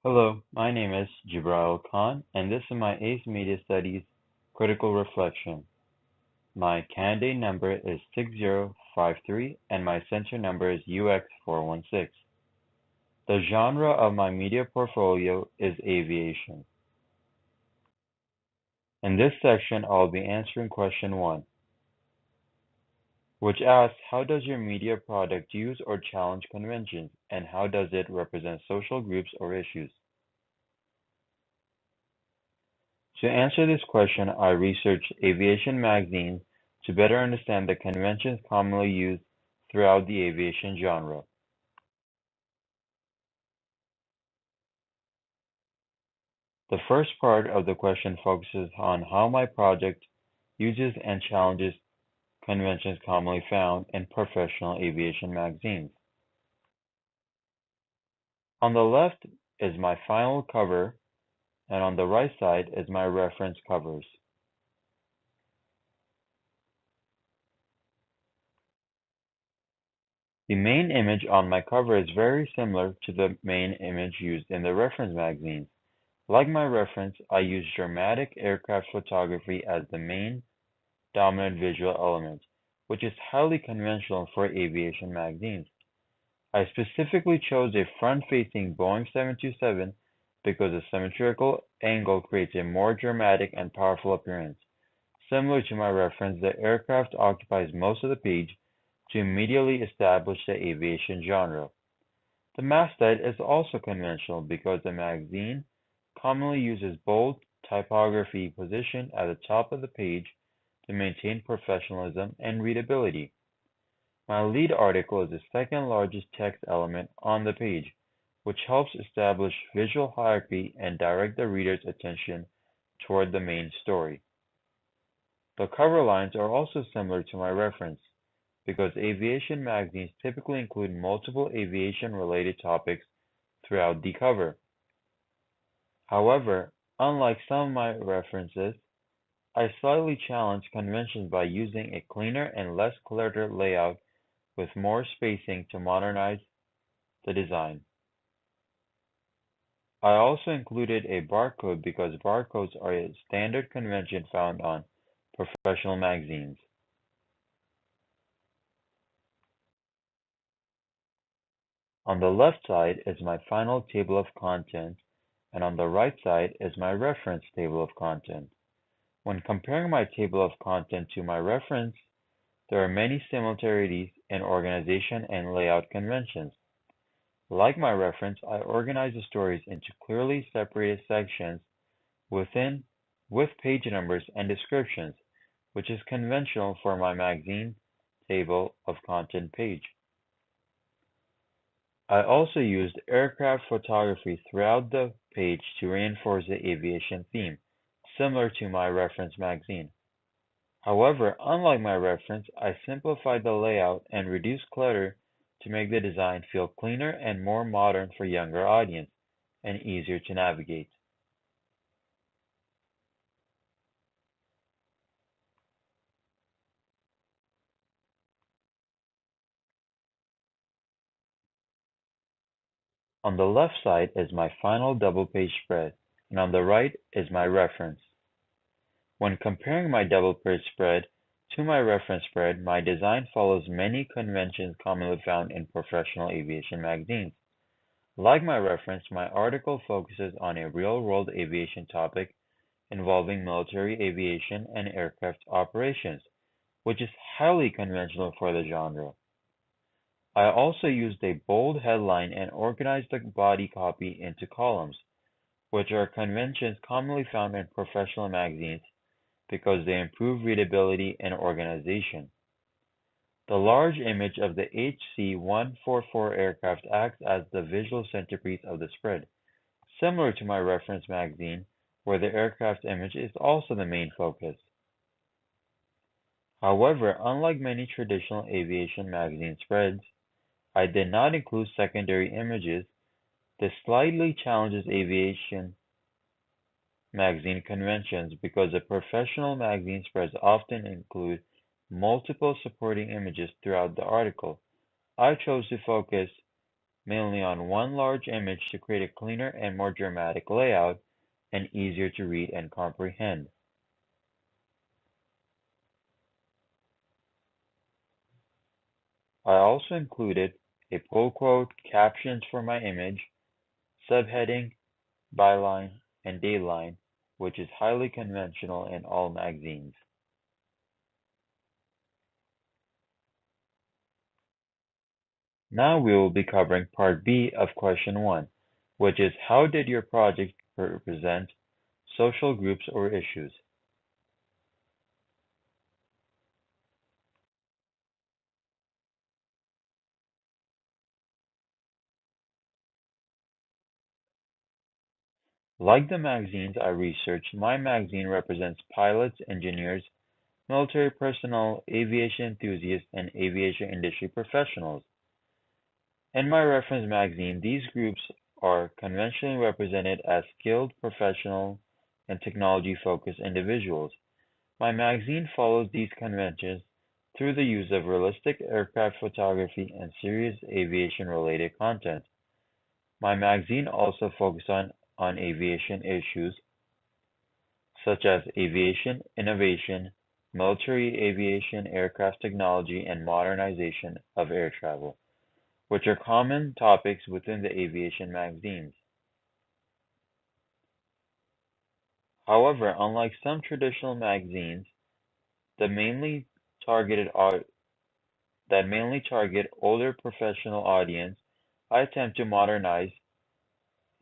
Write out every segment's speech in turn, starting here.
Hello, my name is Jibrael Khan, and this is my Aice Media Studies Critical Reflection. My candidate number is 6053, and my center number is UX416. The genre of my media portfolio is aviation. In this section, I'll be answering question 1, which asks, how does your media product use or challenge conventions, and how does it represent social groups or issues? To answer this question, I researched aviation magazines to better understand the conventions commonly used throughout the aviation genre. The first part of the question focuses on how my project uses and challenges conventions commonly found in professional aviation magazines. On the left is my final cover, and on the right side is my reference covers. The main image on my cover is very similar to the main image used in the reference magazines. Like my reference, I use dramatic aircraft photography as the main dominant visual element, which is highly conventional for aviation magazines. I specifically chose a front-facing Boeing 727 because a symmetrical angle creates a more dramatic and powerful appearance. Similar to my reference, the aircraft occupies most of the page to immediately establish the aviation genre. The masthead is also conventional because the magazine commonly uses bold typography positioned at the top of the page to maintain professionalism and readability. My lead article is the second largest text element on the page, which helps establish visual hierarchy and direct the reader's attention toward the main story. The cover lines are also similar to my reference, because aviation magazines typically include multiple aviation-related topics throughout the cover. However, unlike some of my references, I slightly challenge conventions by using a cleaner and less cluttered layout with more spacing to modernize the design. I also included a barcode because barcodes are a standard convention found on professional magazines. On the left side is my final table of contents, and on the right side is my reference table of contents. When comparing my table of content to my reference, there are many similarities in organization and layout conventions. Like my reference, I organize the stories into clearly separated sections within with page numbers and descriptions, which is conventional for my magazine table of content page. I also used aircraft photography throughout the page to reinforce the aviation theme, similar to my reference magazine. However, unlike my reference, I simplified the layout and reduced clutter to make the design feel cleaner and more modern for younger audience and easier to navigate. On the left side is my final double-page spread, and on the right is my reference. When comparing my double-page spread to my reference spread, my design follows many conventions commonly found in professional aviation magazines. Like my reference, my article focuses on a real-world aviation topic involving military aviation and aircraft operations, which is highly conventional for the genre. I also used a bold headline and organized the body copy into columns, which are conventions commonly found in professional magazines because they improve readability and organization. The large image of the HC-144 aircraft acts as the visual centerpiece of the spread, similar to my reference magazine, where the aircraft image is also the main focus. However, unlike many traditional aviation magazine spreads, I did not include secondary images. This slightly challenges aviation magazine conventions because the professional magazine spreads often include multiple supporting images throughout the article. I chose to focus mainly on one large image to create a cleaner and more dramatic layout and easier to read and comprehend. I also included a pull quote, captions for my image, subheading, byline, and dayline, which is highly conventional in all magazines. Now we will be covering part B of question 1, which is how did your project represent social groups or issues? Like the magazines I researched, my magazine represents pilots, engineers, military personnel, aviation enthusiasts, and aviation industry professionals. In my reference magazine, these groups are conventionally represented as skilled, professional, and technology-focused individuals. My magazine follows these conventions through the use of realistic aircraft photography and serious aviation-related content. My magazine also focuses on aviation issues such as aviation innovation, military aviation, aircraft technology, and modernization of air travel, which are common topics within the aviation magazines. However, unlike some traditional magazines that mainly targeted au- that mainly target older professional audience, I attempt to modernize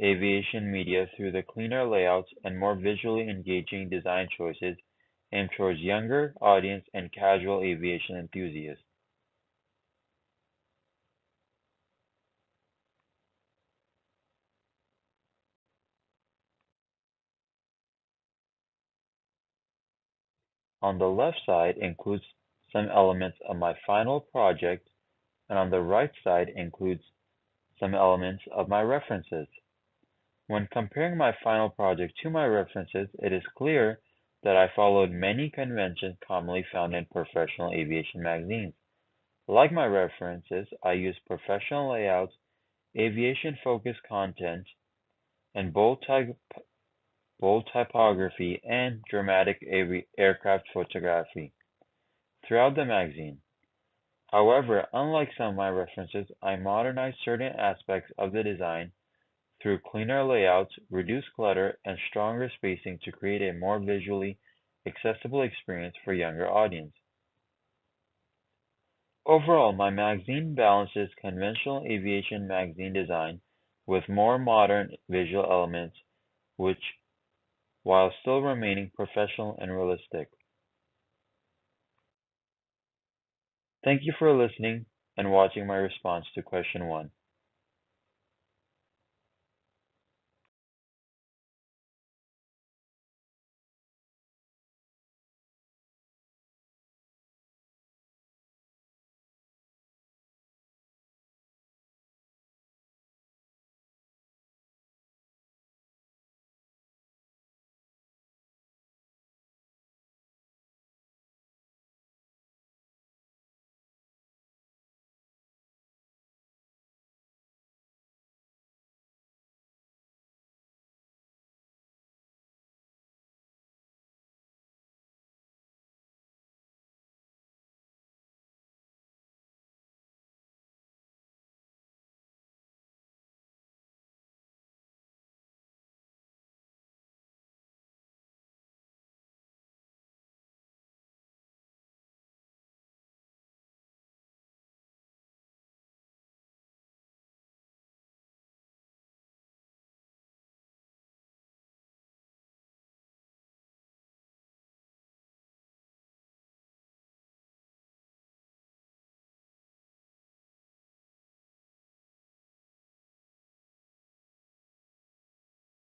aviation media through the cleaner layouts and more visually engaging design choices aimed towards younger audience and casual aviation enthusiasts. On the left side includes some elements of my final project, and on the right side includes some elements of my references. When comparing my final project to my references, it is clear that I followed many conventions commonly found in professional aviation magazines. Like my references, I used professional layouts, aviation-focused content, and bold typography and dramatic aircraft photography throughout the magazine. However, unlike some of my references, I modernized certain aspects of the design through cleaner layouts, reduced clutter, and stronger spacing to create a more visually accessible experience for younger audience. Overall, my magazine balances conventional aviation magazine design with more modern visual elements, which while still remaining professional and realistic. Thank you for listening and watching my response to question 1.